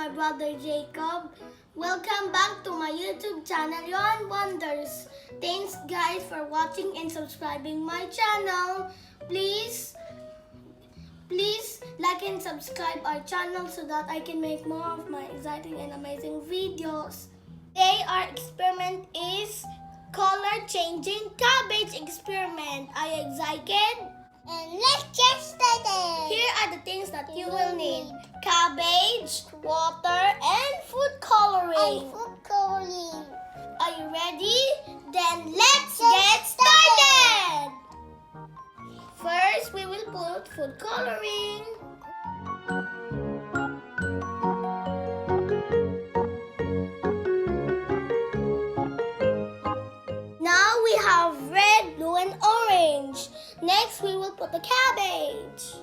my brother Jacob. Welcome back to my YouTube channel, Yon Wonders. Thanks guys for watching and subscribing my channel. Please like and subscribe our channel so that I can make more of my exciting and amazing videos. Today our experiment is color changing cabbage experiment. Are you excited? And let's get started. Here are the things that you will need: cabbage, water, and food coloring. Are you ready? Then let's get started. First, we will put food coloring. Now we have red, blue, and orange. Next, we will put the cabbage.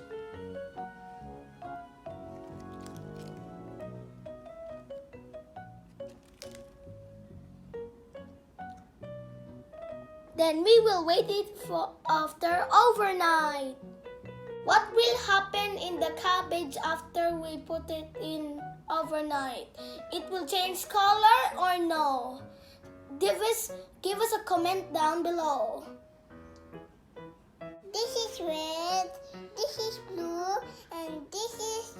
Then we will wait it for after overnight. What will happen in the cabbage after we put it in overnight? It will change color or no? Give us a comment down below. This is red, this is blue, and this is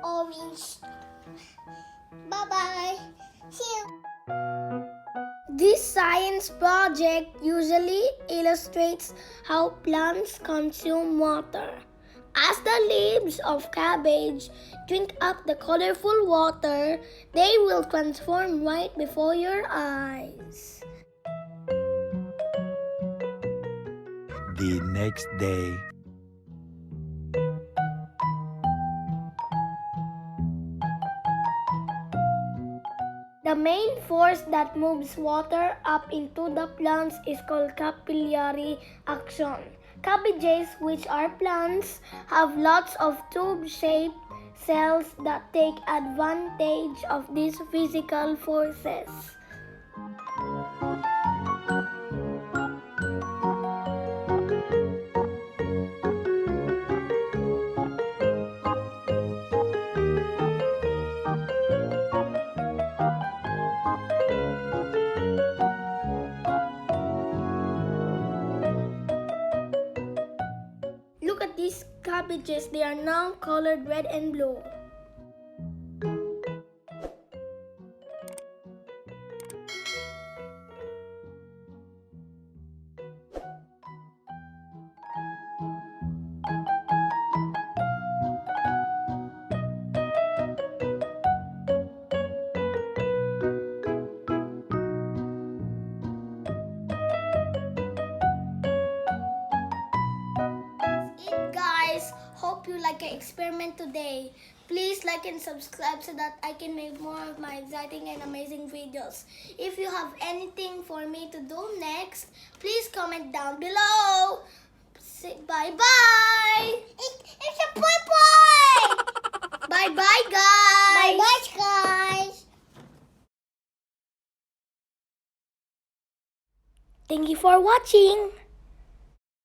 orange. Bye-bye. See you. This science project usually illustrates how plants consume water. As the leaves of cabbage drink up the colorful water, they will transform right before your eyes. The next day. The main force that moves water up into the plants is called capillary action. Cabbages, which are plants, have lots of tube-shaped cells that take advantage of these physical forces. Look at these cabbages, they are now colored red and blue. Hope you like the experiment today. Please like and subscribe so that I can make more of my exciting and amazing videos. If you have anything for me to do next, please comment down below. Say bye-bye. It's a boy. Bye-bye, guys. Bye-bye, guys. Thank you for watching.